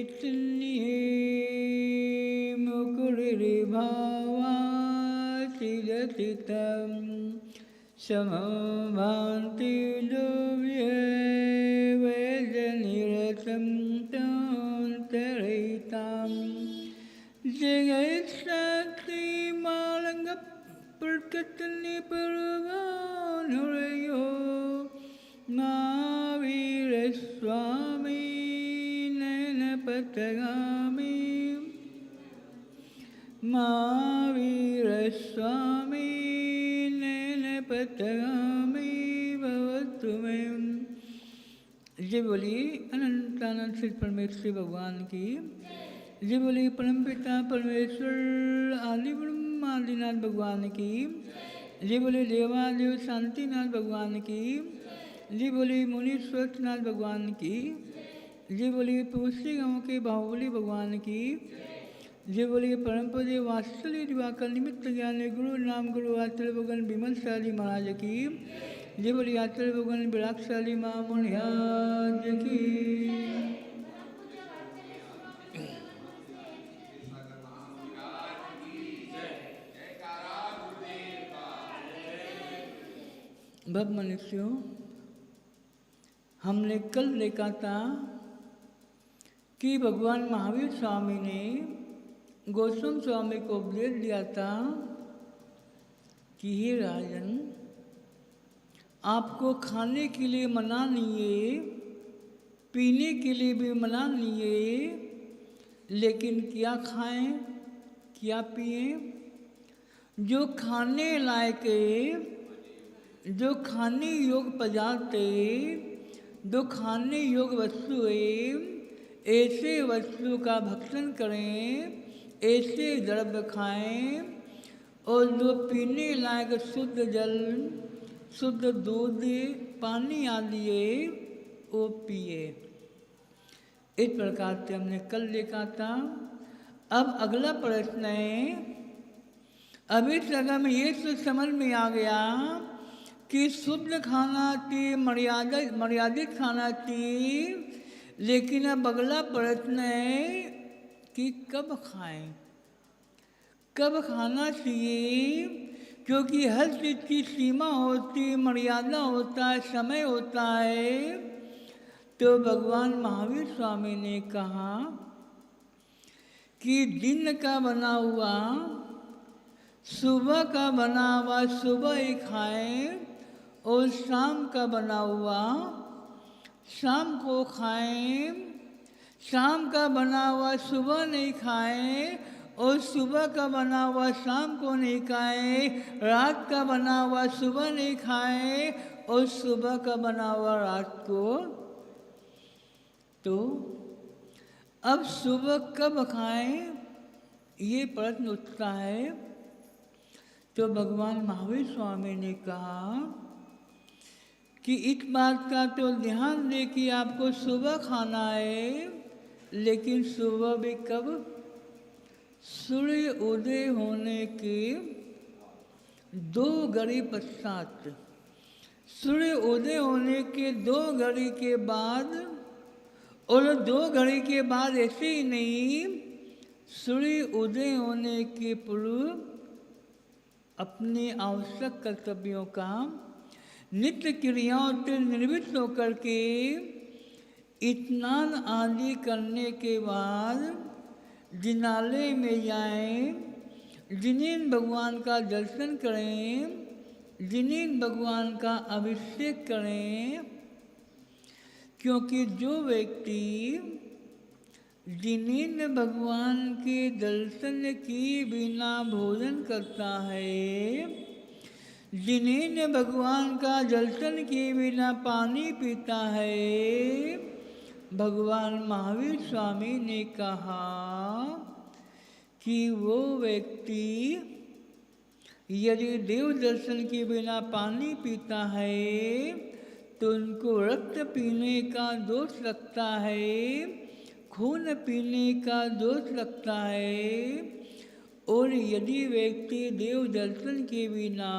चैतन्ये मुकुरिर्भावातिरतितं समभान्ति लोभ्ये वेदनिरतं तान्तरहितां जगत्साक्षिमालङ्गप्रकटनिपुर्वानुरयो महावीरस्वामी नयनपथगामी महावीरस्वामी नयनपथगामी भवतु मे। जय बोली अनंतानंद श्री परमेश्वर भगवान की। जय बोली परमपिता परमेश्वर आदि ब्रह्मादिनाथ भगवान की। जय बोली देवादेव शांतिनाथ भगवान की। जय बोली मुनीश्वरनाथ भगवान की। जय बोली तुलसी गाँव के बाहुबली भगवान की। जय बोली परम पदे वात्सल्य दिवाकर निमित्त ज्ञान गुरु नाम गुरु आचार्य भगवान विमल शाली महाराज की। जय बोली आचार्य भगवान विराटशाली महामुनियाज की। भव मनुष्यों, हमने कल देखा था कि भगवान महावीर स्वामी ने गौतम स्वामी को उपदेश दिया था कि हे राजन, आपको खाने के लिए मना नहीं है, पीने के लिए भी मना नहीं है, लेकिन क्या खाएं क्या पिएं? जो खाने लायक है, जो खाने योग पदार्थ है, जो खाने योग वस्तु है, ऐसे वस्तु का भक्षण करें, ऐसे द्रव्य खाएं, और जो पीने लायक शुद्ध जल, शुद्ध दूध, पानी आदि है वो पिए। इस प्रकार से हमने कल देखा था। अब अगला प्रश्न है, अभी तक हमें ये तो समझ में आ गया कि शुद्ध खाना चाहिए, मर्यादित खाना चाहिए, लेकिन अब अगला प्रश्न है कि कब खाएं, कब खाना चाहिए, क्योंकि हर चीज़ की सीमा होती, मर्यादा होता है, समय होता है। तो भगवान महावीर स्वामी ने कहा कि दिन का बना हुआ, सुबह का बना हुआ सुबह ही खाएं, और शाम का बना हुआ शाम को खाएं। शाम का बना हुआ सुबह नहीं खाएं, और सुबह का बना हुआ शाम को नहीं खाएं। रात का बना हुआ सुबह नहीं खाएं, और सुबह का बना हुआ रात को। तो अब सुबह कब खाएं, ये प्रश्न उठता है। तो भगवान महावीर स्वामी ने कहा कि इस बात का तो ध्यान दे कि आपको सुबह खाना है, लेकिन सुबह भी कब? सूर्य उदय होने के 2 घड़ी पश्चात। सूर्य उदय होने के 2 घड़ी के बाद, और 2 घड़ी के बाद ऐसे ही नहीं, सूर्य उदय होने के पूर्व अपने आवश्यक कर्तव्यों का, नित्य क्रियाओं से निर्वृत्त होकर के स्नान आदि करने के बाद जिनालय में जाएं, जिनेन भगवान का दर्शन करें, जिनेन भगवान का अभिषेक करें। क्योंकि जो व्यक्ति जिनेन भगवान के दर्शन किए बिना भोजन करता है, जिनेन भगवान का दर्शन किए बिना पानी पीता है, भगवान महावीर स्वामी ने कहा कि वो व्यक्ति यदि देव दर्शन के बिना पानी पीता है तो उनको रक्त पीने का दोष लगता है, खून पीने का दोष लगता है। और यदि व्यक्ति देव दर्शन के बिना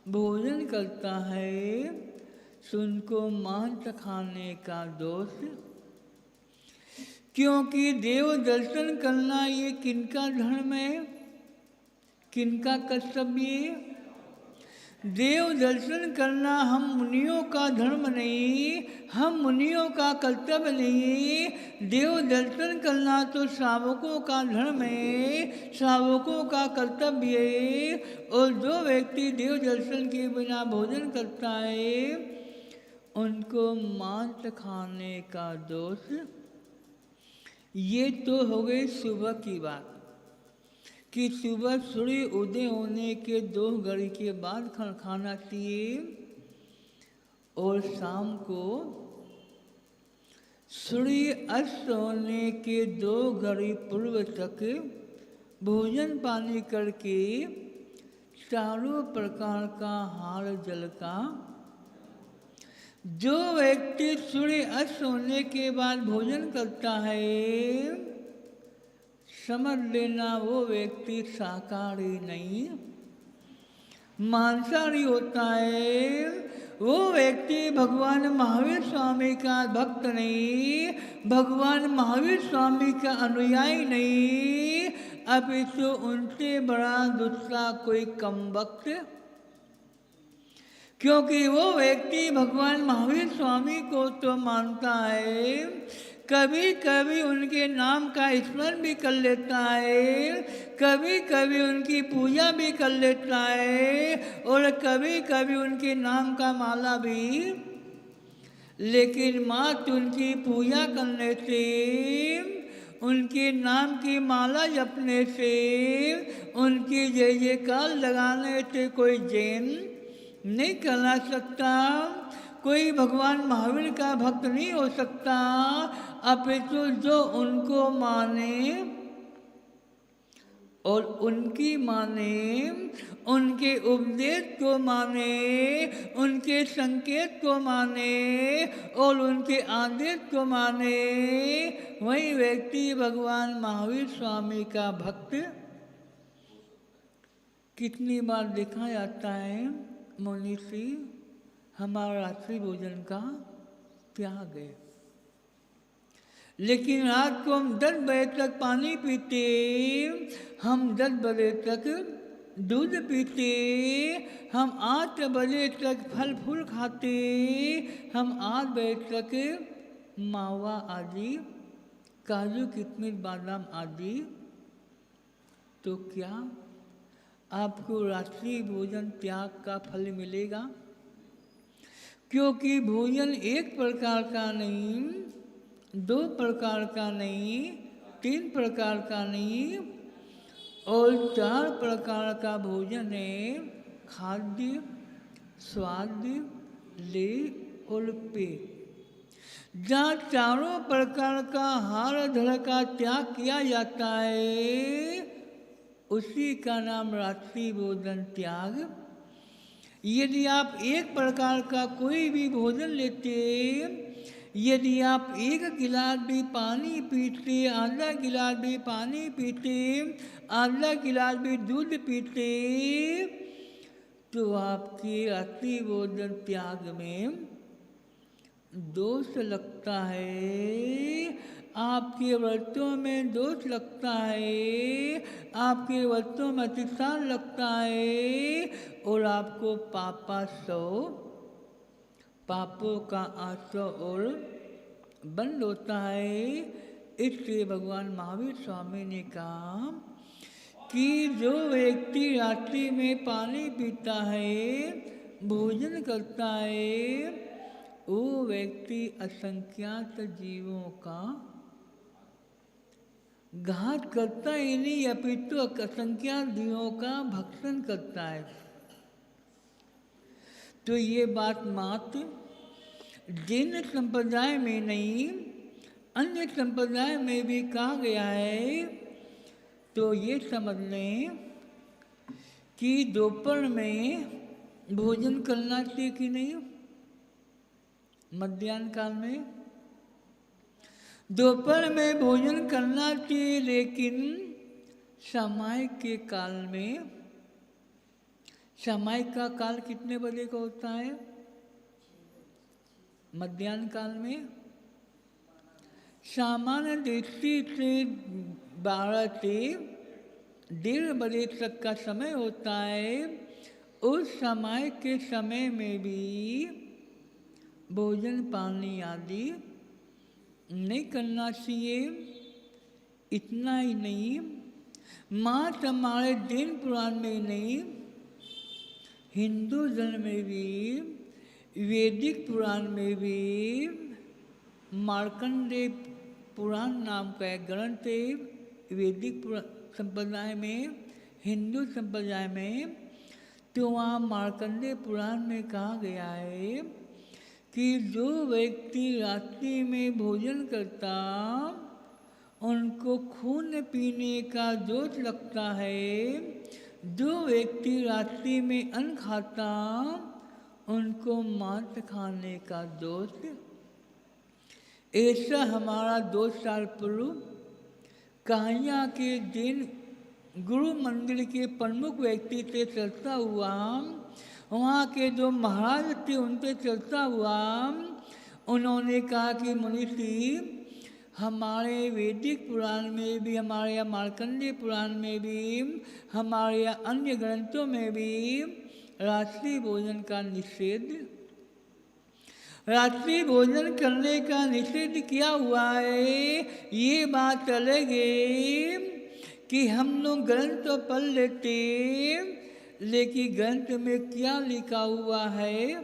भोजन करता है तो उनको मांस खाने का दोष। क्योंकि देव दर्शन करना ये किनका धर्म है, किनका कर्तव्य है? देव दर्शन करना हम मुनियों का धर्म नहीं, हम मुनियों का कर्तव्य नहीं। देव दर्शन करना तो श्रावकों का धर्म है, श्रावकों का कर्तव्य है। और जो व्यक्ति देव दर्शन के बिना भोजन करता है उनको मांस खाने का दोष। ये तो हो गई सुबह की बात कि सुबह सूर्य उदय होने के 2 घड़ी के बाद खाना चाहिए, और शाम को सूर्य अस्त होने के 2 घड़ी पूर्व तक भोजन पानी करके चारों प्रकार का हार जल का। जो व्यक्ति सूर्य अस्त होने के बाद भोजन करता है समझ लेना वो व्यक्ति शाकाहारी नहीं, मांसाहारी होता है। वो व्यक्ति भगवान महावीर स्वामी का भक्त नहीं, भगवान महावीर स्वामी का अनुयायी नहीं, अपितु उनसे बड़ा दूसरा कोई कम भक्त। क्योंकि वो व्यक्ति भगवान महावीर स्वामी को तो मानता है, कभी कभी उनके नाम का स्मरण भी कर लेता है, कभी कभी उनकी पूजा भी कर लेता है, और कभी कभी उनके नाम का माला भी। लेकिन मात्र उनकी पूजा करने से, उनके नाम की माला जपने से, उनकी जय जयकार लगाने से कोई जैन नहीं कहला सकता, कोई भगवान महावीर का भक्त नहीं हो सकता। अपितु जो उनको माने और उनकी माने, उनके उपदेश को माने, उनके संकेत को माने और उनके आदेश को माने, वही व्यक्ति भगवान महावीर स्वामी का भक्त। कितनी बार देखा जाता है मनीषी हमारा रात्रि भोजन का त्याग है, लेकिन रात को हम 10 बजे तक पानी पीते, हम 10 बजे तक दूध पीते, हम 8 बजे तक फल फूल खाते, हम 8 बजे तक मावा आदि, काजू किशमिश बादाम आदि। तो क्या आपको रात्रि भोजन त्याग का फल मिलेगा? क्योंकि भोजन एक प्रकार का नहीं, 2 प्रकार का नहीं, 3 प्रकार का नहीं और 4 प्रकार का भोजन है। खाद्य, स्वाद्य, लेय और पेय। जहाँ चारों प्रकार का हार धड़ का त्याग किया जाता है उसी का नाम रात्रि भोजन त्याग। यदि आप एक प्रकार का कोई भी भोजन लेते, यदि आप 1 गिलास भी पानी पीते, आधा गिलास भी पानी पीते, आधा गिलास भी दूध पीते, तो आपके रात्रि भोजन त्याग में दोष लगता है, आपके व्रतों में दोष लगता है, आपके व्रतों में अतिसार लगता है और आपको पापों का आश्रय और बंद होता है। इसलिए भगवान महावीर स्वामी ने कहा कि जो व्यक्ति रात्रि में पानी पीता है, भोजन करता है, वो व्यक्ति असंख्यात जीवों का घात करता ही नहीं, अपितु असंख्यात जीवों का भक्षण करता है। तो ये बात मात्र जैन संप्रदाय में नहीं, अन्य संप्रदाय में भी कहा गया है। तो ये समझ लें कि दोपहर में भोजन करना चाहिए कि नहीं, मध्याह्न काल में दोपहर में भोजन करना चाहिए, लेकिन समय के काल में, समय का काल कितने बजे का होता है? मध्याह्न काल में सामान्य दृष्टि से 12 से 1:30 बजे तक का समय होता है। उस समय के समय में भी भोजन पानी आदि नहीं करना चाहिए। इतना ही नहीं, मात्र हमारे दिन पुराण में ही नहीं, हिंदू धर्म में भी, वैदिक पुराण में भी, मार्कंडेय पुराण नाम का एक ग्रंथ है वैदिक संप्रदाय में, हिंदू संप्रदाय में, तो वहाँ मार्कंडेय पुराण में कहा गया है कि जो व्यक्ति रात्रि में भोजन करता उनको खून पीने का दोष लगता है। जो व्यक्ति रात्रि में अन्न खाता उनको मांस खाने का दोष। ऐसा हमारा 2 साल पूर्व कन्हैया के दिन गुरु मंदिर के प्रमुख व्यक्ति से चर्चा हुआ। वहाँ के जो महाराज थे उनसे चर्चा हुआ। उन्होंने कहा कि मुनीषी, हमारे वैदिक पुराण में भी, हमारे यहाँ मार्कंडेय पुराण में भी, हमारे यहाँ अन्य ग्रंथों में भी रात्रि भोजन का निषेध, रात्रि भोजन करने का निषेध किया हुआ है। ये बात अलग है कि हम लोग ग्रंथ तो पढ़ लेते, लेकिन ग्रंथ में क्या लिखा हुआ है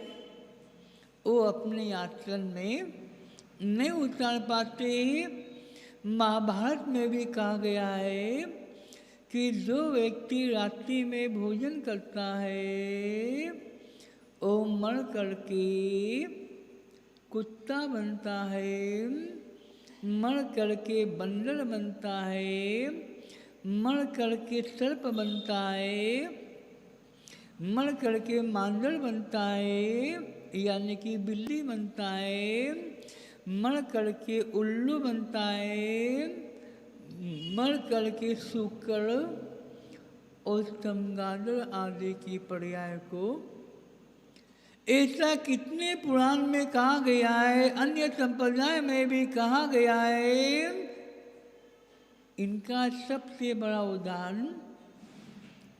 वो अपने आचरण में नहीं उतार पाते। महाभारत में भी कहा गया है कि जो व्यक्ति रात्रि में भोजन करता है वो मर करके कुत्ता बनता है, मर करके बंदर बनता है, मर करके सर्प बनता है, मर करके मांदर बनता है यानी कि बिल्ली बनता है, मर करके उल्लू बनता है, मर करके सूकर और चमगादड़ आदि की पर्याय को। ऐसा कितने पुराण में कहा गया है, अन्य संप्रदाय में भी कहा गया है। इनका सबसे बड़ा उदाहरण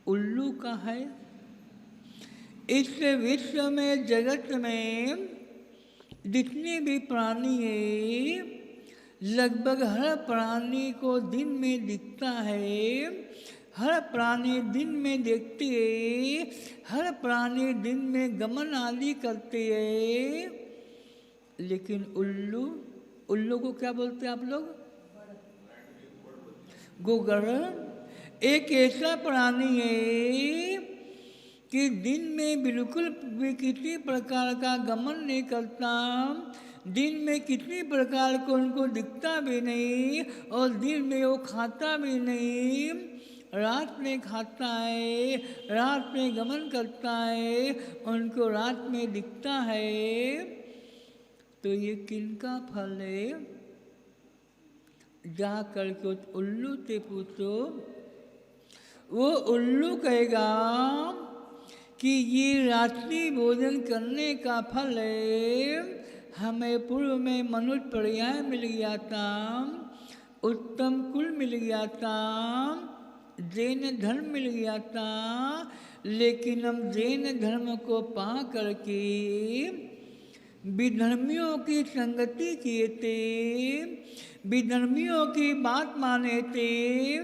उल्लू का है। इस विश्व में, जगत में जितने भी प्राणी है, लगभग हर प्राणी को दिन में दिखता है, हर प्राणी दिन में देखते हैं, हर प्राणी दिन में गमन आदि करते हैं। लेकिन उल्लू को क्या बोलते हैं आप लोग? गोगर एक ऐसा प्राणी है कि दिन में बिल्कुल भी किसी प्रकार का गमन नहीं करता, दिन में किसी प्रकार को उनको दिखता भी नहीं, और दिन में वो खाता भी नहीं, रात में खाता है, रात में गमन करता है, उनको रात में दिखता है। तो ये किनका फल है? जा करके उस उल्लू से पूछो, वो उल्लू कहेगा कि ये रात्रि भोजन करने का फल है। हमें पूर्व में मनुष्य पर्याय मिल गया था, उत्तम कुल मिल गया था, जैन धर्म मिल गया था, लेकिन हम जैन धर्म को पा करके विधर्मियों की संगति किए थे, विधर्मियों की बात माने थे,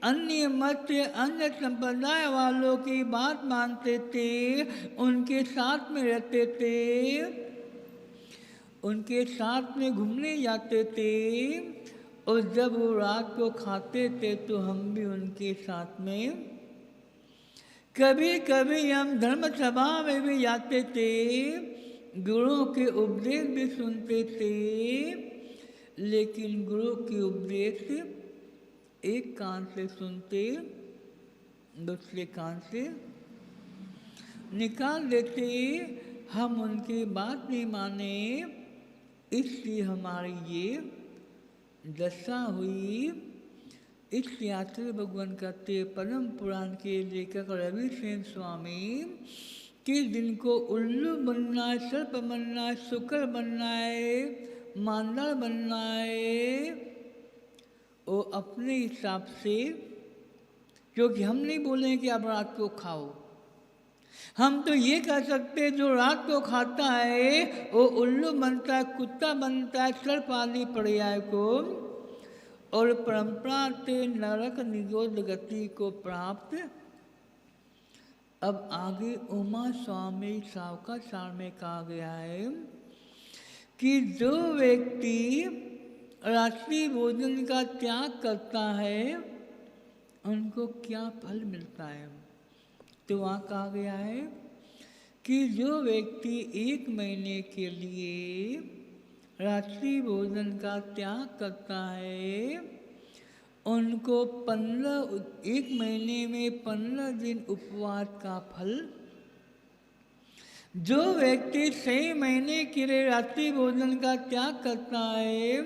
अन्य मत, अन्य संप्रदाय वालों की बात मानते थे, उनके साथ में रहते थे, उनके साथ में घूमने जाते थे, और जब वो रात को खाते थे तो हम भी उनके साथ में, कभी कभी हम धर्म सभा में भी जाते थे, गुरुओं के उपदेश भी सुनते थे, लेकिन गुरु के उपदेश एक कान से सुनते, दूसरे कान से निकाल देते। हम उनकी बात नहीं माने, इसलिए हमारी ये दशा हुई। इसलिए आचार्य भगवान कहते, परम पुराण के लेखक रवि सेन स्वामी कि जिनको उल्लू बनना है, सर्प बनना है, शुक्र बनना है, मानदार बनना है वो अपने हिसाब से, क्योंकि हम नहीं बोले कि आप रात को खाओ। हम तो ये कह सकते जो रात को खाता है वो उल्लू बनता है, कुत्ता बनता है, सर्प आदि पर्याय को, और परंपरा से नरक निगोद गति को प्राप्त। अब आगे उमा स्वामी सावका सार में कहा गया है कि जो व्यक्ति रात्रि भोजन का त्याग करता है उनको क्या फल मिलता है। तो वहाँ कहा गया है कि जो व्यक्ति 1 महीने के लिए रात्रि भोजन का त्याग करता है उनको 1 महीने में 15 दिन उपवास का फल। जो व्यक्ति 6 महीने के लिए रात्रि भोजन का त्याग करता है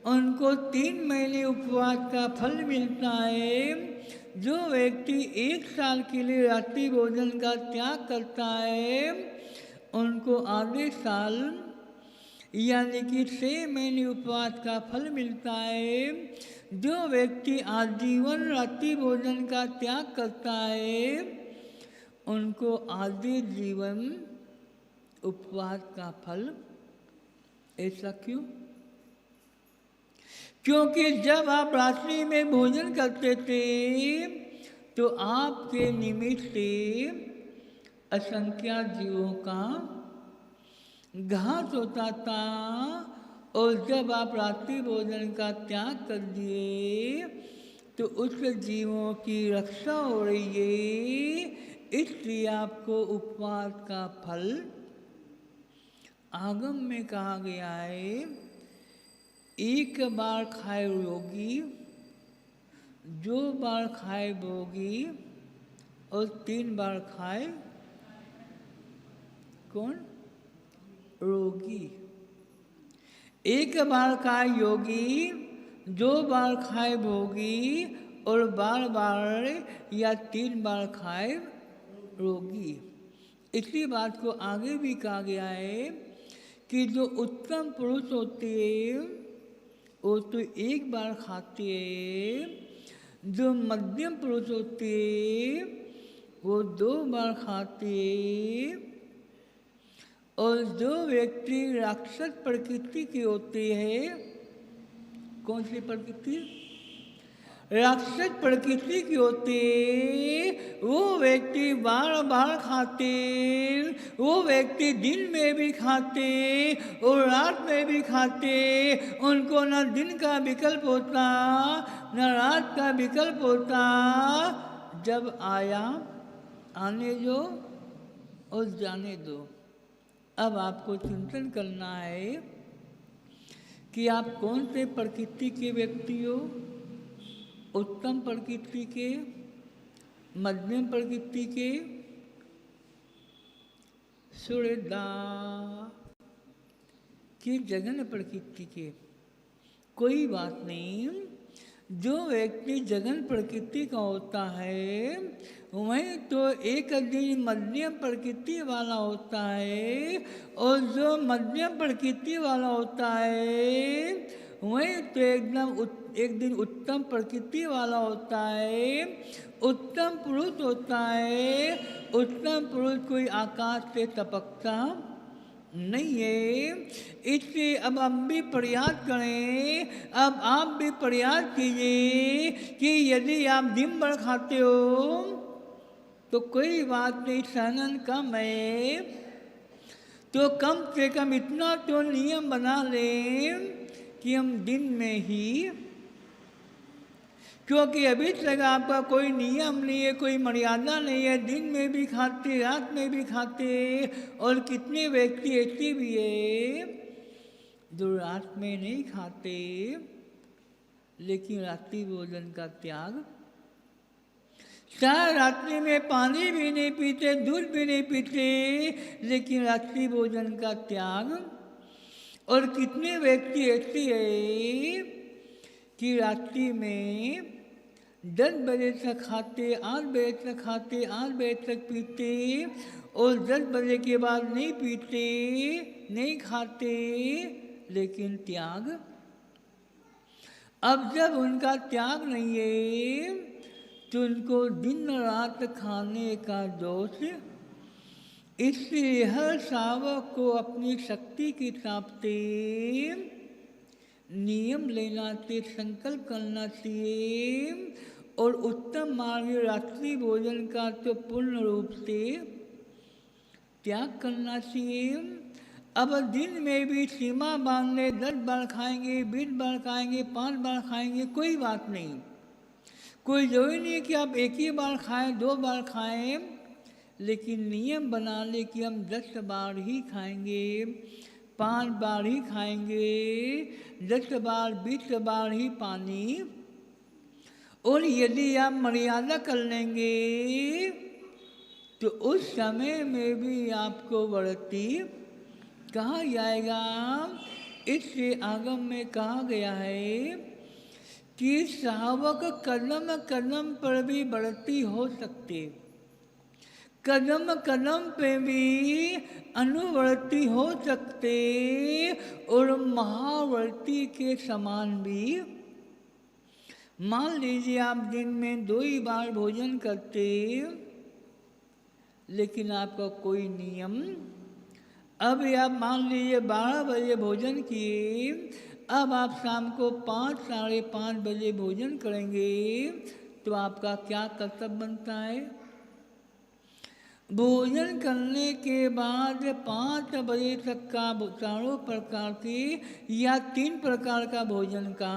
उनको 3 महीने उपवास का फल मिलता है। जो व्यक्ति 1 साल के लिए रात्रि भोजन का त्याग करता है उनको आधे साल यानी कि 6 महीने उपवास का फल मिलता है। जो व्यक्ति आजीवन रात्रि भोजन का त्याग करता है उनको आधे जीवन उपवास का फल। ऐसा क्यों? क्योंकि जब आप रात्रि में भोजन करते थे तो आपके निमित्त से असंख्य जीवों का घात होता था, और जब आप रात्रि भोजन का त्याग कर दिए तो उस जीवों की रक्षा हो रही है, इसलिए आपको उपवास का फल। आगम में कहा गया है 1 बार खाए योगी, 2 बार खाए भोगी, और 3 बार खाए कौन? रोगी। 1 बार खाए योगी, 2 बार खाए भोगी, और बार या 3 बार खाए रोगी। इसी बात को आगे भी कहा गया है कि जो उत्तम पुरुष होते हैं वो तो 1 बार खाते हैं, जो मध्यम पुरुष होते हैं वो 2 बार खाते हैं, और जो व्यक्ति राक्षस प्रकृति के होते हैं, कौन सी प्रकृति? राक्षस प्रकृति के होते वो व्यक्ति बार खाते, वो व्यक्ति दिन में भी खाते और रात में भी खाते। उनको न दिन का विकल्प होता न रात का विकल्प होता। जब आया आने दो और जाने दो। अब आपको चिंतन करना है कि आप कौन से प्रकृति के व्यक्ति हो। उत्तम प्रकृति के, मध्यम प्रकृति के, सुरदा की जघन प्रकृति के। कोई बात नहीं, जो व्यक्ति जघन प्रकृति का होता है वही तो एक दिन मध्यम प्रकृति वाला होता है, और जो मध्यम प्रकृति वाला होता है वही तो एक दिन उत्तम प्रकृति वाला होता है। उत्तम पुरुष होता है। उत्तम पुरुष कोई आकाश से टपकता नहीं है। इसलिए अब हम भी प्रयास करें, अब आप भी प्रयास कीजिए कि यदि आप दिन भर खाते हो तो कोई बात नहीं, सहन कम है तो कम से कम इतना तो नियम बना लें कि हम दिन में ही, क्योंकि अभी तक आपका कोई नियम नहीं है, कोई मर्यादा नहीं है, दिन में भी खाते रात में भी खाते। और कितने व्यक्ति ऐसे भी है जो रात में नहीं खाते लेकिन रात्रि भोजन का त्याग, चाहे रात्रि में पानी भी नहीं पीते, दूध भी नहीं पीते, लेकिन रात्रि भोजन का त्याग। और कितने व्यक्ति ऐसे हैं कि रात्रि में 10 बजे तक खाते, 8 बजे तक खाते, 8 बजे तक पीते, और 10 बजे के बाद नहीं पीते, नहीं खाते, लेकिन त्याग, अब जब उनका त्याग नहीं है तो उनको दिन रात खाने का दोष। इसलिए हर सावक को अपनी शक्ति के हिसाब से नियम लेना चाहिए, संकल्प करना चाहिए और उत्तम मार्ग रात्रि भोजन का तो पूर्ण रूप से त्याग करना चाहिए। अब दिन में भी सीमा बांध ले, 10 बार खाएंगे, 20 बार खाएंगे, 5 बार खाएंगे, कोई बात नहीं। कोई जरूरी नहीं कि आप एक ही बार खाएं, 2 बार खाएं, लेकिन नियम बना ले कि हम 10 बार ही खाएंगे, 5 बार ही खाएंगे, 10 बार 20 बार ही पानी। और यदि आप मर्यादा कर लेंगे तो उस समय में भी आपको व्रती कहा जाएगा। इससे आगम में कहा गया है कि सावक कदम कदम पर भी व्रती हो सकते, कदम कदम पे भी अनुवर्ती हो सकते और महावर्ती के समान भी। मान लीजिए आप दिन में 2 ही बार भोजन करते, लेकिन आपका कोई नियम, अब आप मान लीजिए 12 बजे भोजन किए, अब आप शाम को 5 साढ़े 5 बजे भोजन करेंगे, तो आपका क्या कर्तव्य बनता है? भोजन करने के बाद 5 बजे तक का चारों प्रकार के या 3 प्रकार का भोजन का,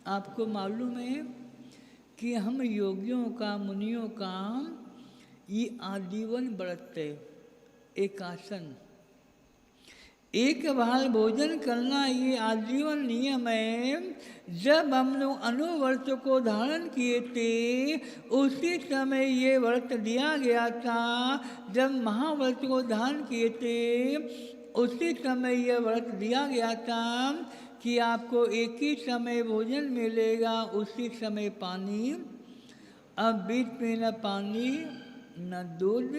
आपको मालूम है कि हम योगियों का, मुनियों का ये आजीवन व्रत है, एक आसन, एक बार भोजन करना, ये आजीवन नियम है। जब हम लोग अनुव्रत को धारण किए थे उसी समय ये व्रत दिया गया था। जब महाव्रत को धारण किए थे उसी समय ये व्रत दिया गया था कि आपको एक ही समय भोजन मिलेगा, उसी समय पानी। अब बीच में न पानी न दूध,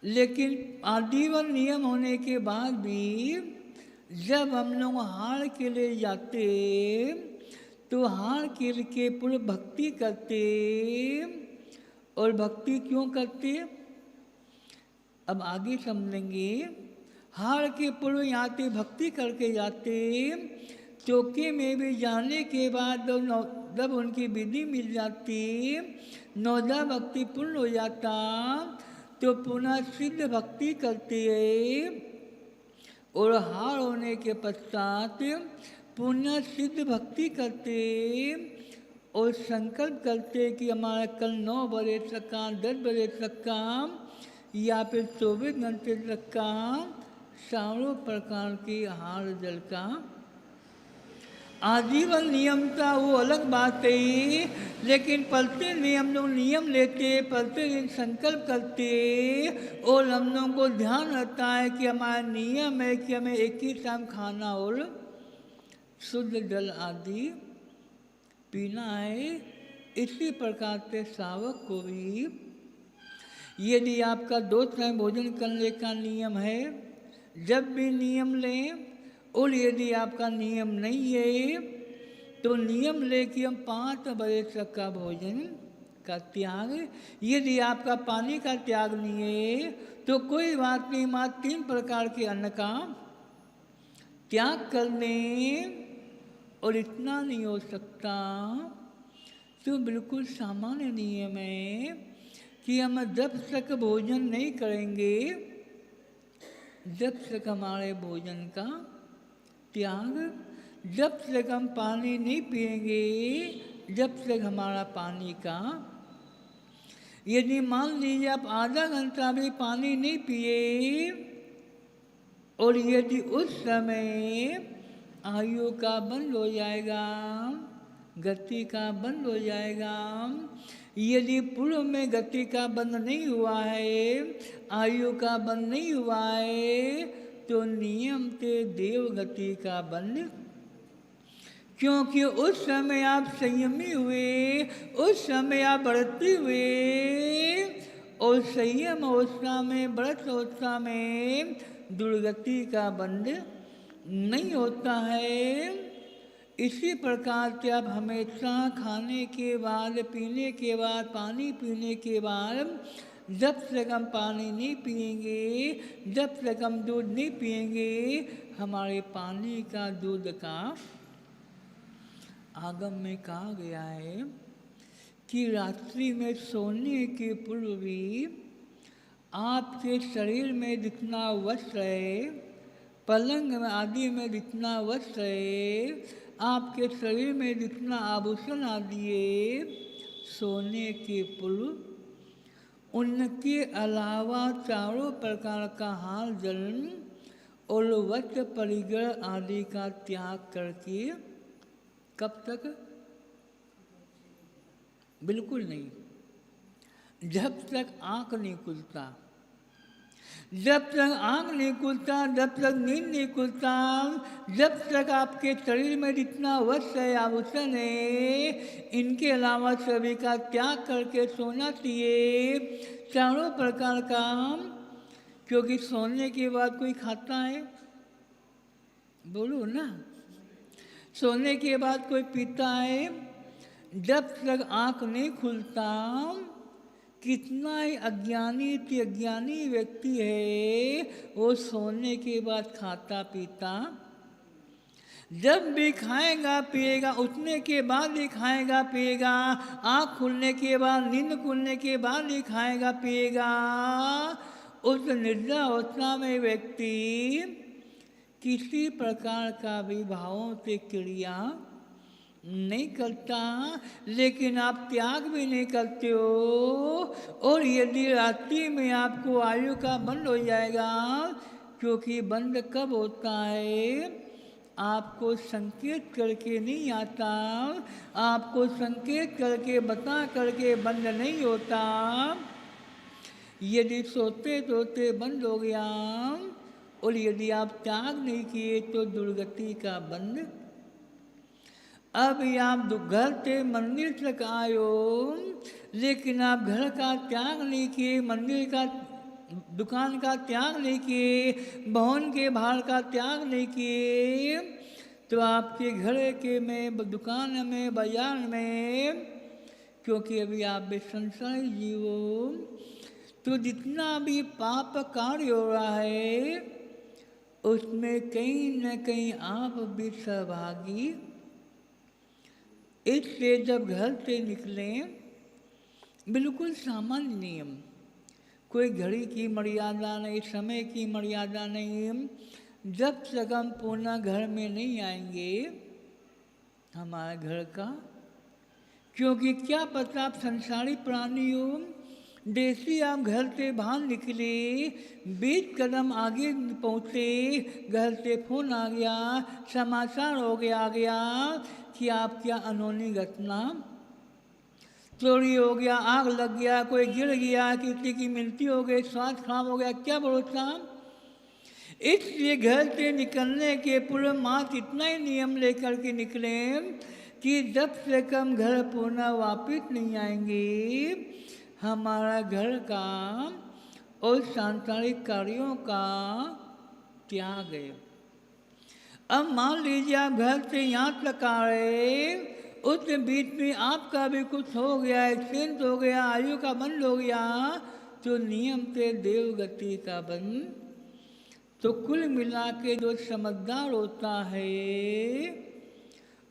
लेकिन आजीवन नियम होने के बाद भी जब हम लोग हार के लिए जाते तो हार के के पूर्व भक्ति करते। और भक्ति क्यों करते, अब आगे समझेंगे। हार के पूर्व यहाँ से भक्ति करके जाते, चौके में भी जाने के बाद जब उनकी विधि मिल जाती, 9दा भक्ति पूर्ण हो जाता, तो पुनः सिद्ध भक्ति करते है। और हार होने के पश्चात पुनः सिद्ध भक्ति करते और संकल्प करते कि हमारा कल 9 बजे तक का, 10 बजे तक का या फिर 24 घंटे तक का चारों प्रकार के आहार जल का आजीवन नियम था, वो अलग बात है। लेकिन पलते नियम लोग नियम लेते, पलते दिन संकल्प करते और हम लोगों को ध्यान रहता है कि हमारा नियम है कि हमें एक ही टाइम खाना और शुद्ध जल आदि पीना है। इसी प्रकार से सावक को भी यदि आपका 2 टाइम भोजन करने का नियम है, जब भी नियम लें, और यदि आपका नियम नहीं है तो नियम ले कि हम 5 बजे तक का भोजन का त्याग। यदि आपका पानी का त्याग नहीं है तो कोई बात नहीं, मात्र 3 प्रकार के अन्न का त्याग करने। और इतना नहीं हो सकता तो बिल्कुल सामान्य नियम है कि हम जब तक भोजन नहीं करेंगे, जब तक हमारे भोजन का त्याग, जब तक हम पानी नहीं पिएंगे, जब तक हमारा पानी का, यदि मान लीजिए आप आधा घंटा भी पानी नहीं पिए और यदि उस समय आयु का बंद हो जाएगा, गति का बंद हो जाएगा, यदि पूर्व में गति का बंद नहीं हुआ है, आयु का बंद नहीं हुआ है, तो नियम से देव गति का बंद। क्योंकि उस समय आप संयमी हुए, उस समय आप व्रती हुए और संयम अवस्था में, व्रत अवस्था में दुर्गति का बंद नहीं होता है। इसी प्रकार से आप हमेशा खाने के बाद, पीने के बाद, पानी पीने के बाद, जब तक हम पानी नहीं पिएंगे, जब तक हम दूध नहीं पिएंगे, हमारे पानी का, दूध का आगम में कहा गया है कि रात्रि में सोने के पूर्व भी आपके शरीर में जितना वस्त्र है, पलंग आदि में जितना वस्त्र है, आपके शरीर में जितना आभूषण आदि है, सोने के पूर्व उनके अलावा चारों प्रकार का हाल जलन और वस्त्र परिग्रह आदि का त्याग करके, कब तक? बिल्कुल नहीं, जब तक आँख नहीं खुलता। जब तक आँख नहीं खुलता, जब तक नींद नहीं खुलता, जब तक आपके शरीर में जितना वस्त्र है, आभूषण है, इनके अलावा सभी का त्याग करके सोना चाहिए, चारों प्रकार का। क्योंकि सोने के बाद कोई खाता है? बोलो ना। सोने के बाद कोई पीता है? जब तक आँख नहीं खुलता, कितना ही अज्ञानी व्यक्ति है, वो सोने के बाद खाता पीता। जब भी खाएगा पिएगा, उठने के बाद ही खाएगा पिएगा, आँख खुलने के बाद, नींद खुलने के बाद ही खाएगा पिएगा। उस निद्रा अवस्था में व्यक्ति किसी प्रकार का भी भावों से क्रिया नहीं करता, लेकिन आप त्याग भी नहीं करते हो। और यदि रात्रि में आपको आयु का बंद हो जाएगा, क्योंकि बंद कब होता है? आपको संकेत करके नहीं आता, आपको संकेत करके बता करके बंद नहीं होता। यदि सोते सोते बंद हो गया और यदि आप त्याग नहीं किए तो दुर्गति का बंद। अब आप घर से मंदिर तक आयो, लेकिन आप घर का त्याग नहीं किए, मंदिर का, दुकान का त्याग नहीं किए, भवन के बाहर का त्याग नहीं किए, तो आपके घर के में, दुकान में, बाजार में, क्योंकि अभी आप भी संसारी जीव हो, तो जितना भी पाप कार्य हो रहा है उसमें कहीं न कहीं आप भी सहभागी। इसलिए जब घर से निकलें, बिल्कुल सामान्य नियम, कोई घड़ी की मर्यादा नहीं, समय की मर्यादा नहीं, जब तक हम पुनः घर में नहीं आएंगे हमारे घर का। क्योंकि क्या पता आप संसारी प्राणी हो, जैसे आप घर से बाहर निकले, 20 कदम आगे पहुँचे, घर से फोन आ गया, समाचार हो गया आ गया कि आप क्या अनहोनी घटना, चोरी हो गया, आग लग गया, कोई गिर गया, किसी की मृत्यु हो गई, स्वास्थ्य खराब हो गया, क्या भरोसा। इसलिए घर से निकलने के पूर्व मात इतना ही नियम लेकर के निकले कि जब से हम घर पुनः वापिस नहीं आएंगे, हमारा घर का और सांसारिक कार्यों का त्याग है। अब मान लीजिए आप घर से यहाँ तक आ रहे, उस बीच में आपका भी कुछ हो गया, एक्सीडेंट हो गया, आयु का बंद हो गया, तो नियम से देवगति का बंद। तो कुल मिला के जो समझदार होता है,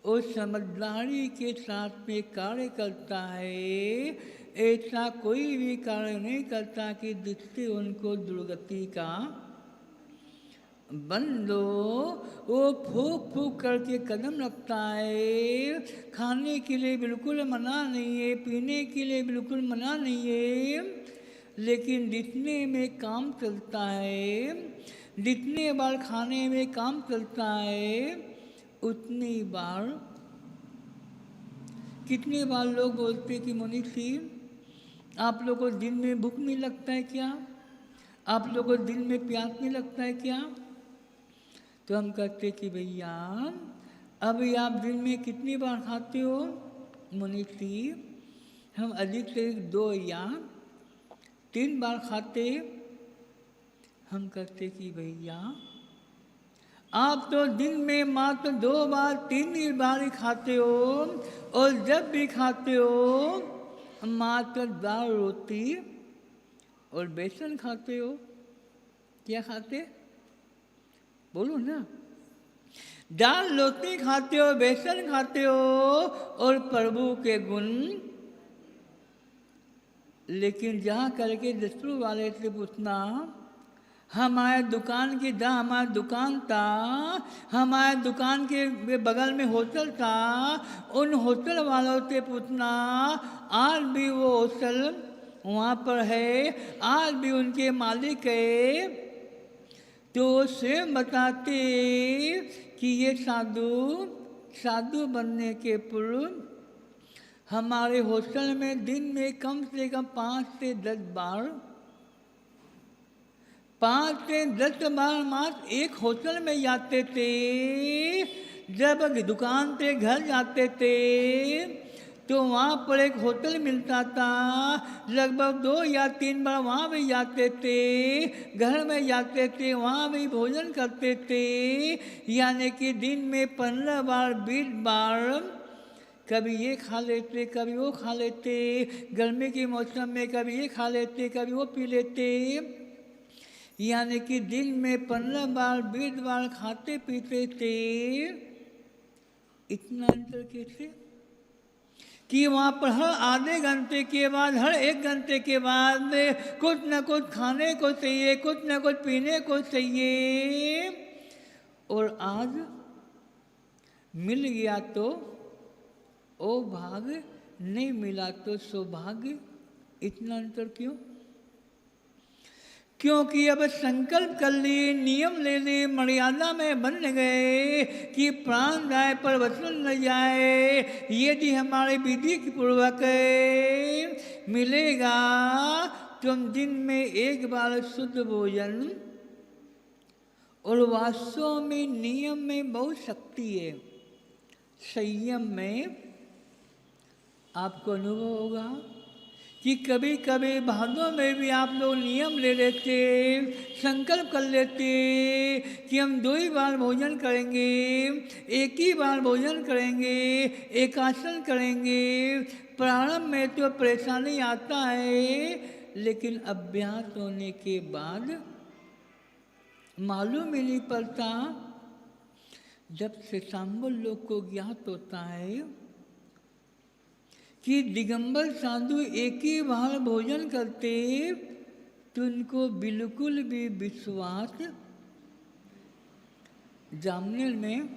उस समझदारी के साथ में कार्य करता है। ऐसा कोई भी कार्य नहीं करता कि जिससे उनको दुर्गति का बंद हो। वो फूक फूक करके कदम रखता है। खाने के लिए बिल्कुल मना नहीं है, पीने के लिए बिल्कुल मना नहीं है, लेकिन जितने में काम चलता है, जितने बार खाने में काम चलता है, उतनी बार, कितनी बार लोग बोलते कि मनीषी आप लोगों को दिन में भूख नहीं लगता है क्या? आप लोगों को दिन में प्यास नहीं लगता है क्या? तो हम कहते कि भैया अभी आप दिन में कितनी बार खाते हो? मनीषी हम अधिक से 2 या 3 बार खाते। हम कहते कि भैया आप तो दिन में मात्र 2 बार 3 बार ही खाते हो, और जब भी खाते हो मात्र दाल रोटी और बेसन खाते हो। क्या खाते? बोलो ना। दाल रोटी खाते हो, बेसन खाते हो और प्रभु के गुण। लेकिन जहाँ करके दस्तूर वाले से पूछना, हमारे दुकान की जहाँ हमारा दुकान था, हमारे दुकान के बगल में होटल था, उन होटल वालों से पूछना आज भी वो होटल वहाँ पर है, आज भी उनके मालिक है, तो स्वयं बताते कि ये साधु बनने के पूर्व हमारे होटल में दिन में कम से कम 5 से 10 बार मात्र एक होटल में जाते थे। जब दुकान पे घर जाते थे तो वहाँ पर एक होटल मिलता था, लगभग 2 या 3 बार वहाँ भी जाते थे, घर में जाते थे, वहाँ भी भोजन करते थे। यानी कि दिन में 15 बार 20 बार कभी ये खा लेते, कभी वो खा लेते, गर्मी के मौसम में कभी ये खा लेते, कभी वो पी लेते। यानी कि दिन में 15 बार 20 बार खाते पीते थे। इतना अंतर कैसे कि वहाँ पर हर आधे घंटे के बाद, हर 1 घंटे के बाद कुछ न कुछ खाने को चाहिए, कुछ न कुछ पीने को चाहिए। और आज मिल गया तो ओ भाग्य, नहीं मिला तो सौभाग्य। इतना अंतर क्यों? क्योंकि अब संकल्प कर लिए, नियम ले लिए, मर्यादा में बन गए कि प्राण जाए पर वचन न जाए। यदि हमारे विधि पूर्वक मिलेगा तो हम दिन में 1 बार शुद्ध भोजन, और वास्तव में नियम में बहुत शक्ति है। संयम में आपको अनुभव होगा कि कभी कभी भादों में भी आप लोग नियम ले लेते, संकल्प कर लेते कि हम 2 ही बार भोजन करेंगे, 1 ही बार भोजन करेंगे, एकासन करेंगे। प्रारंभ में तो परेशानी आता है, लेकिन अभ्यास होने के बाद मालूम ही नहीं पड़ता। जब श्वेतांबर लोग को ज्ञात होता है कि दिगंबर साधु 1 ही बार भोजन करते, तो उनको बिल्कुल भी विश्वास। जामनेर में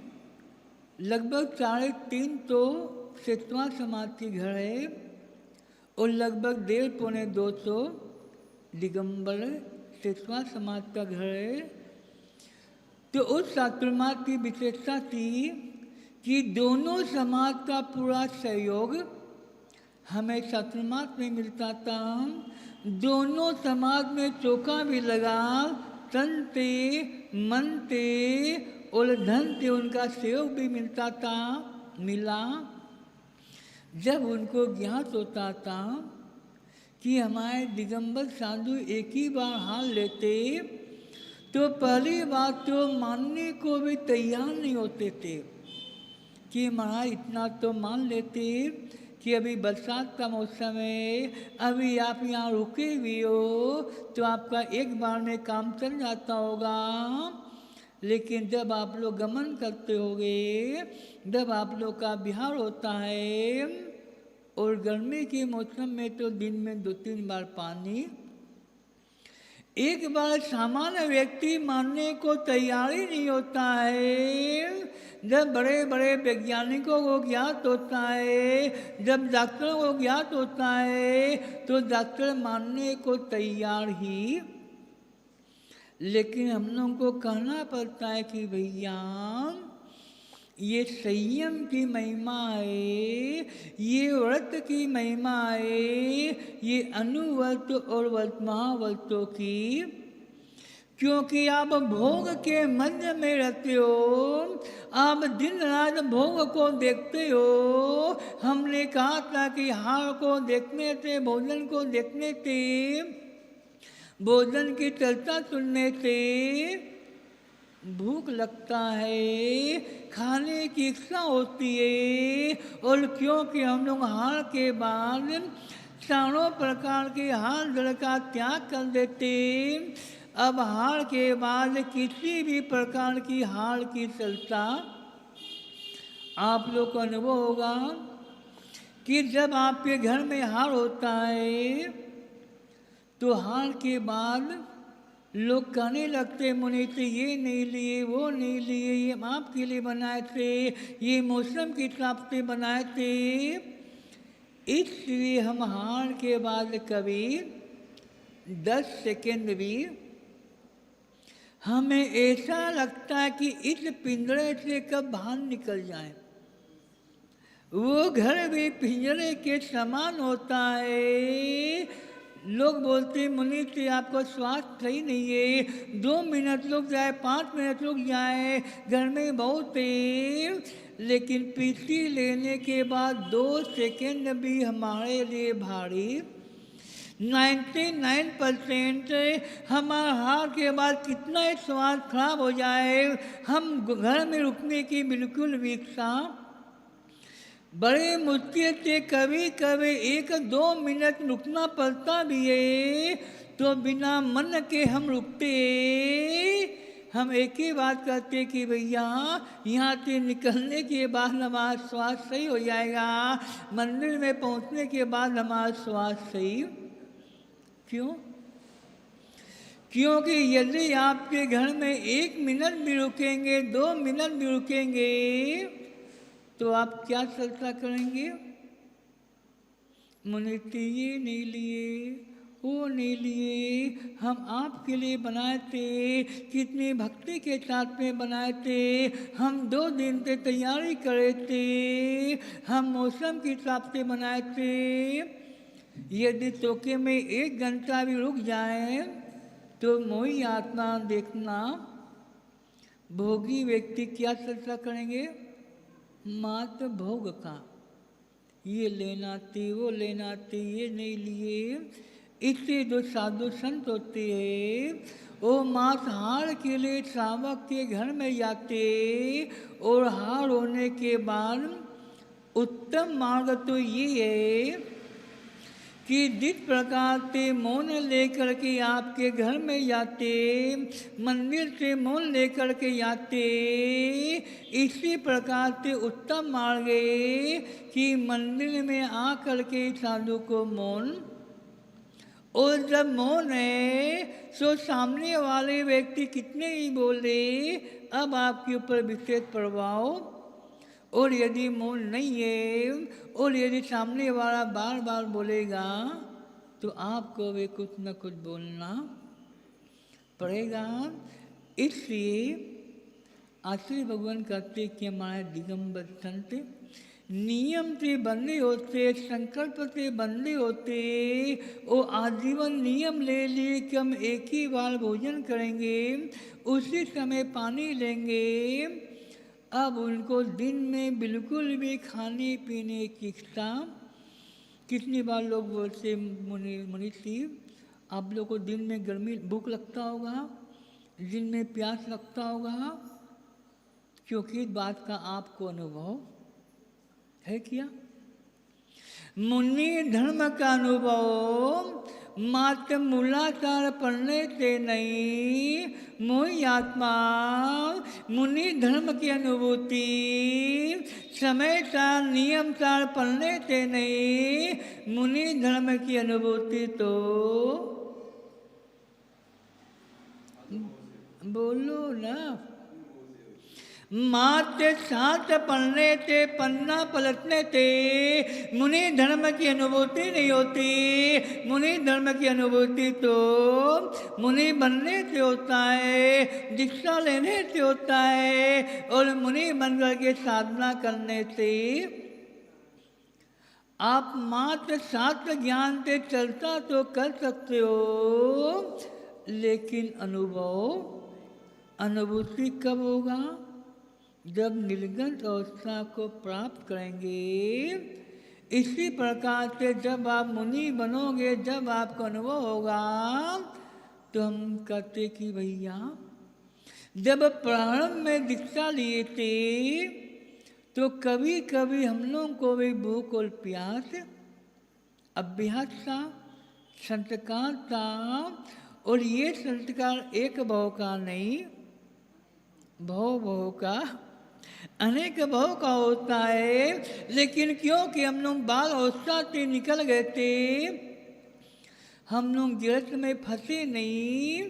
लगभग 3.5 तो सेतवा समाज के घर है, और लगभग 1.5-200 दिगंबर सेतवा समाज का घर है। तो उस चातुर्मास की विशेषता थी कि दोनों समाज का पूरा सहयोग हमें चातुर्मास में मिलता था। दोनों समाज में चौका भी लगा, तन से, मन से और धन से उनका सहयोग भी मिला। जब उनको ज्ञात होता था कि हमारे दिगंबर साधु 1 ही बार हाल लेते, तो पहली बात तो मानने को भी तैयार नहीं होते थे कि महाराज इतना तो मान लेते कि अभी बरसात का मौसम है, अभी आप यहाँ रुके भी हो तो आपका 1 बार में काम चल जाता होगा। लेकिन जब आप लोग गमन करते होगे, जब आप लोग का बिहार होता है, और गर्मी के मौसम में तो दिन में 2-3 बार पानी, 1 बार सामान्य व्यक्ति मानने को तैयार ही नहीं होता है। जब बड़े बड़े वैज्ञानिकों को ज्ञात होता है, जब डॉक्टरों को ज्ञात होता है, तो डॉक्टर मानने को तैयार ही। लेकिन हम लोगों को कहना पड़ता है कि भैया ये संयम की महिमा है, ये व्रत की महिमा है, ये अनुव्रत और महाव्रतों की। क्योंकि आप भोग के मध्य में रहते हो, आप दिन रात भोग को देखते हो। हमने कहा था कि हार को देखने से, भोजन को देखने से, भोजन की चर्चा सुनने से भूख लगता है, खाने की इच्छा होती है, और क्योंकि हम लोग हार के बाद चारों प्रकार के हार जड़ का त्याग कर देते, अब हार के बाद किसी भी प्रकार की हार की चलता आप लोग को अनुभव होगा कि जब आपके घर में हार होता है तो हार के बाद लोग कहने लगते, मुनि से ये नहीं लिए, वो नहीं लिए, ये आपके लिए बनाए थे, ये मौसम के हिसाब से बनाए थे। इसलिए हम हार के बाद कभी 10 सेकेंड भी हमें ऐसा लगता है कि इस पिंजरे से कब बाहर निकल जाए। वो घर भी पिंजरे के समान होता है। लोग बोलते मुनि से आपका स्वास्थ्य सही नहीं है, 2 मिनट रुक जाए, 5 मिनट रुक जाए, घर में बहुत है, लेकिन पीसी लेने के बाद 2 सेकेंड भी हमारे लिए भारी। 99% हमारा हार के बाद कितना ही स्वास्थ्य खराब हो जाए, हम घर में रुकने की बिल्कुल भी इच्छा, बड़े मुश्किल से कभी कभी 1-2 मिनट रुकना पड़ता भी है, तो बिना मन के हम रुकते। हम एक ही बात करते कि भैया यहाँ से निकलने के बाद हमारा स्वास्थ्य सही हो जाएगा, मंदिर में पहुँचने के बाद हमारा स्वास्थ्य सही। क्यों? क्योंकि यदि आपके घर में 1 मिनट भी रुकेंगे, 2 मिनट भी रुकेंगे, तो आप क्या चर्चा करेंगे? मुनि ये नहीं लिए, वो नहीं लिए, हम आपके लिए बनाए थे, कितनी भक्ति के साथ में बनाए थे, हम 2 दिन से तैयारी करे थे, हम मौसम के हिसाब से बनाए थे। यदि चौके में 1 घंटा भी रुक जाए तो मोही आत्मा देखना, भोगी व्यक्ति क्या चर्चा करेंगे? मात्र भोग का, ये लेना थी, वो लेना थी, ये नहीं लिए। इससे जो साधु संत होते हैं वो मांसाहार के लिए श्रावक के घर में जाते, और हार होने के बाद उत्तम मार्ग तो ये है कि जिस प्रकार से मौन लेकर के आपके घर में जाते, मंदिर से मौन लेकर के जाते, इसी प्रकार से उत्तम मार्ग है कि मंदिर में आकर के साधु को मौन, और जब मौन है तो सामने वाले व्यक्ति कितने ही बोले, अब आपके ऊपर विशेष प्रभाव। और यदि मौन नहीं है और यदि सामने वाला बार बार बोलेगा तो आपको भी कुछ न कुछ बोलना पड़ेगा। इसलिए आचार्य भगवान कहते कि हमारे दिगंबर संत नियम से बंधे होते, संकल्प से बंधे होते, वो आजीवन नियम ले लिए कि हम एक ही बार भोजन करेंगे, उसी समय पानी लेंगे। अब उनको दिन में बिल्कुल भी खाने पीने की इच्छा, कितनी बार लोग बोलते मुनि जी आप लोग को दिन में गर्मी भूख लगता होगा, दिन में प्यास लगता होगा, क्योंकि इस बात का आपको अनुभव है क्या? मुनि धर्म का अनुभव मात्र मूलाचार पढ़ने से नहीं, मोही आत्मा मुनि धर्म की अनुभूति समय सार नियम सार पढ़ने से नहीं, मुनि धर्म की अनुभूति तो बोलो ना, मात्र शास्त्र पढ़ने से, पन्ना पलटने से मुनि धर्म की अनुभूति नहीं होती। मुनि धर्म की अनुभूति तो मुनि बनने से होता है, दीक्षा लेने से होता है, और मुनि बनकर के साधना करने से। आप मात्र शास्त्र ज्ञान से चर्चा तो कर सकते हो, लेकिन अनुभूति कब होगा? जब निर्गत अवस्था को प्राप्त करेंगे। इसी प्रकार से जब आप मुनि बनोगे, जब आपको अनुभव होगा, तो हम कहते कि भैया जब प्रारंभ में दीक्षा लिए थे तो कभी कभी हम लोगों को भी भूख और प्यास अभ्यास था, संस्कार था। और ये संस्कार एक भाव का नहीं, भाव का अनेक भाव का होता है। लेकिन क्योंकि हम लोग बाल अवस्था से निकल गए थे, हम लोग गृहस्थ में फंसे नहीं,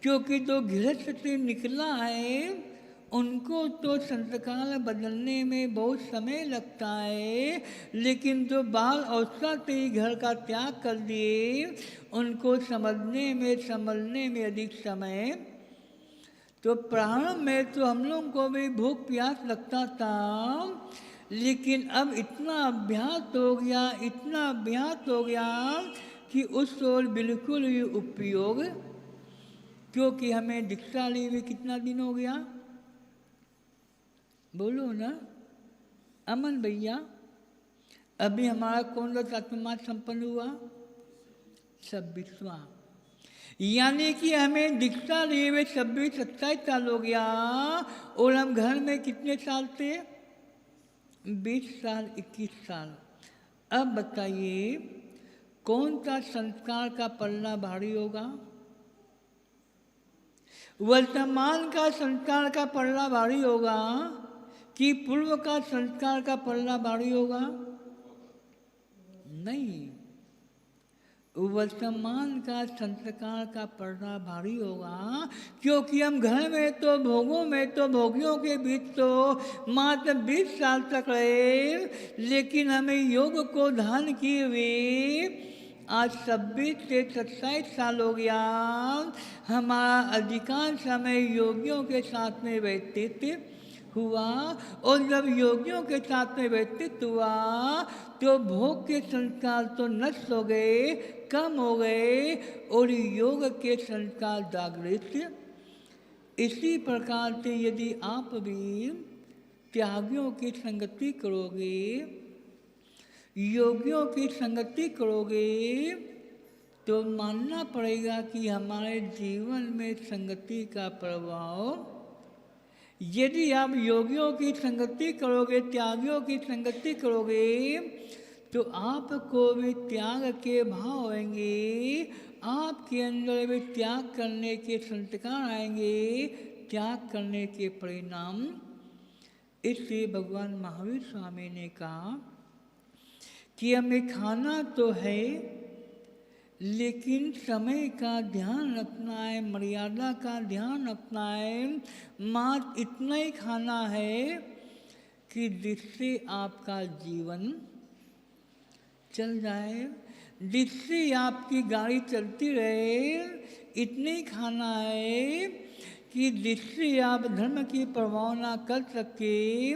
क्योंकि जो गृहस्थ से निकला है उनको तो संस्कार बदलने में बहुत समय लगता है। लेकिन जो बाल अवस्था से ही घर का त्याग कर दिए, उनको समझने में अधिक समय। तो प्रारंभ में तो हम लोग को भी भूख प्यास लगता था, लेकिन अब इतना अभ्यास हो गया कि उस ओर बिल्कुल भी उपयोग। क्योंकि हमें दीक्षा लिए हुए कितना दिन हो गया, बोलो ना अमन भैया। अभी हमारा कौन सा चातुर्मास संपन्न हुआ, 26वां। यानी कि हमें दीक्षा लिए हुए 26-27 साल हो गया। और हम घर में कितने साल थे, 20 साल 21 साल। अब बताइए कौन सा संस्कार का पल्ला भारी होगा, वर्तमान का संस्कार का पल्ला भारी होगा कि पूर्व का संस्कार का पल्ला भारी होगा? नहीं, वर्तमान का संस्कार का पल्ला भारी होगा। क्योंकि हम घर में तो भोगों में तो भोगियों के बीच तो मात्र 20 साल तक रहे, लेकिन हमें योग को धारण किए हुए आज 26 से 27 साल हो गया। हमारा अधिकांश समय योगियों के साथ में व्यतीत हुआ। और जब योगियों के साथ में व्यतीत हुआ तो भोग के संस्कार तो नष्ट हो गए, कम हो गए, और योग के संस्कार जागृत। इसी प्रकार से यदि आप भी त्यागियों की संगति करोगे, योगियों की संगति करोगे, तो मानना पड़ेगा कि हमारे जीवन में संगति का प्रभाव। यदि आप योगियों की संगति करोगे, त्यागियों की संगति करोगे, तो आपको भी त्याग के भाव होंगे, आपके अंदर भी त्याग करने के संस्कार आएंगे, त्याग करने के परिणाम। इसलिए भगवान महावीर स्वामी ने कहा कि हमें खाना तो है, लेकिन समय का ध्यान रखना है, मर्यादा का ध्यान रखना है। मात्र इतना ही खाना है कि जिससे आपका जीवन चल जाए, जिससे आपकी गाड़ी चलती रहे। इतने ही खाना है कि जिससे आप धर्म की प्रभावना कर सके,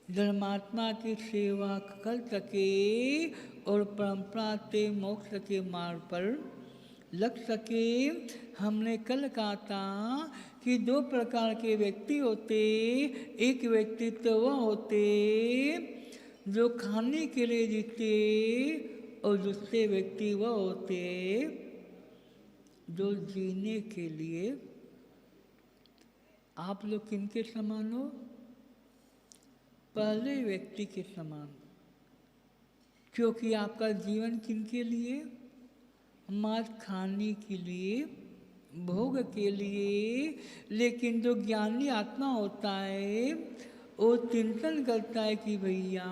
धर्मात्मा की सेवा कर सके और परंपरा से मोक्ष के मार्ग पर लग सके। हमने कल कहा था कि 2 प्रकार के व्यक्ति होते। एक व्यक्ति तो वह होते जो खाने के लिए जीते, और दूसरे व्यक्ति वह होते जो जीने के लिए। आप लोग किनके समान हो? पहले व्यक्ति के समान। क्योंकि आपका जीवन किनके लिए? मात्र खाने के लिए, भोग के लिए। लेकिन जो ज्ञानी आत्मा होता है वो चिंतन करता है कि भैया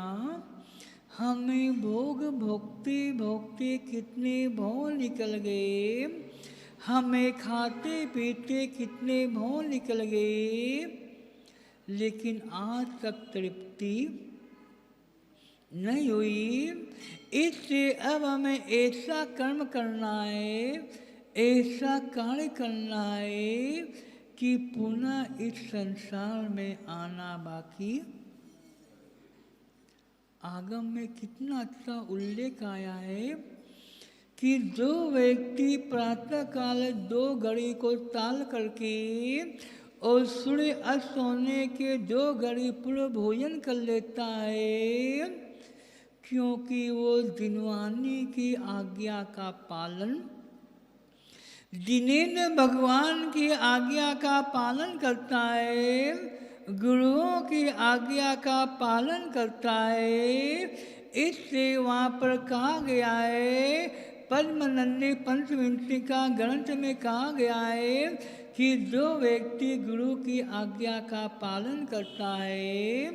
हमें भोग भोगते भोगते कितने भव निकल गए, हमें खाते पीते कितने भव निकल गए, लेकिन आज तक तृप्ति नहीं हुई। इससे अब हमें ऐसा कर्म करना है, ऐसा कार्य करना है कि पुनः इस संसार में आना बाकी। आगम में कितना अच्छा उल्लेख आया है कि जो व्यक्ति प्रातः काल 2 घड़ी को टाल करके और सूर्य अस्त होने के 2 घड़ी पूर्व भोजन कर लेता है, क्योंकि वो दिनवानी की आज्ञा का पालन जिन्हें भगवान की आज्ञा का पालन करता है, गुरुओं की आज्ञा का पालन करता है, इससे वहाँ पर कहा गया है, पद्मनंदी पंचविंशिका ग्रंथ में कहा गया है कि जो व्यक्ति गुरु की आज्ञा का पालन करता है,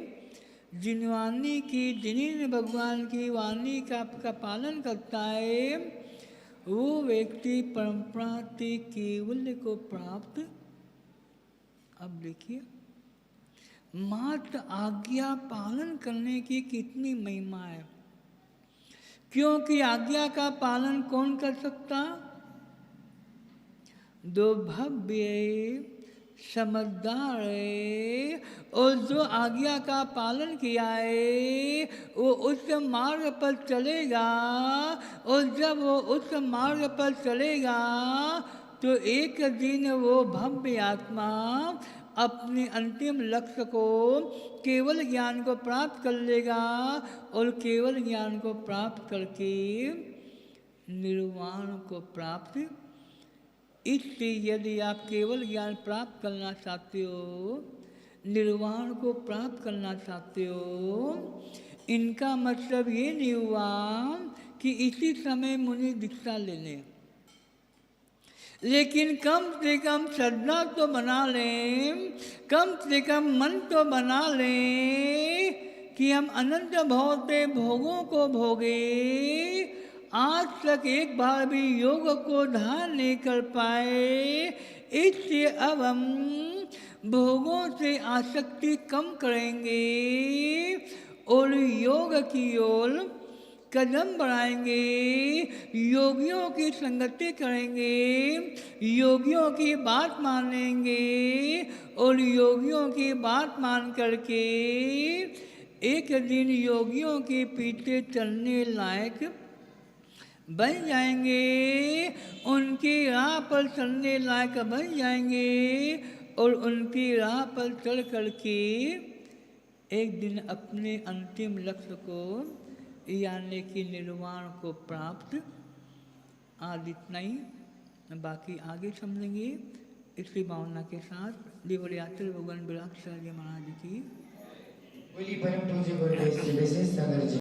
जिनवाणी की जिन्हें भगवान की वाणी का पालन करता है, वो व्यक्ति परंपरा के केवल को प्राप्त। अब देखिए मात्र आज्ञा पालन करने की कितनी महिमा है, क्योंकि आज्ञा का पालन कौन कर सकता? जो भव्य समझदार है और जो आज्ञा का पालन किया है वो उस मार्ग पर चलेगा, और जब वो उस मार्ग पर चलेगा तो एक दिन वो भव्य आत्मा अपने अंतिम लक्ष्य को, केवल ज्ञान को प्राप्त कर लेगा, और केवल ज्ञान को प्राप्त करके निर्वाण को प्राप्त। इसलिए यदि आप केवल ज्ञान प्राप्त करना चाहते हो, निर्वाण को प्राप्त करना चाहते हो, इनका मतलब ये नहीं हुआ कि इसी समय मुनि दीक्षा ले लें, लेकिन कम से कम श्रद्धा तो बना लें, कम से कम मन तो बना लें कि हम अनंत भव से भोगों को भोगे, आज तक एक बार भी योग को धारण नहीं कर पाए, इसलिए अब हम भोगों से आसक्ति कम करेंगे और योग की ओर कदम बढ़ाएंगे, योगियों की संगति करेंगे, योगियों की बात मानेंगे, और योगियों की बात मान करके एक दिन योगियों के पीछे चलने लायक बन जाएंगे, उनकी राह पर चलने लायक बन जाएंगे, और उनकी राह पर चल करके एक दिन अपने अंतिम लक्ष्य को, यानी कि निर्वाण को प्राप्त। आज इतना ही, बाकी आगे समझेंगे इसी भावना के साथ। देवरियाचल भगवान विराट सहज महाराज की। बोली परम पूज्य गुरुदेव श्री विशेष सागर जी।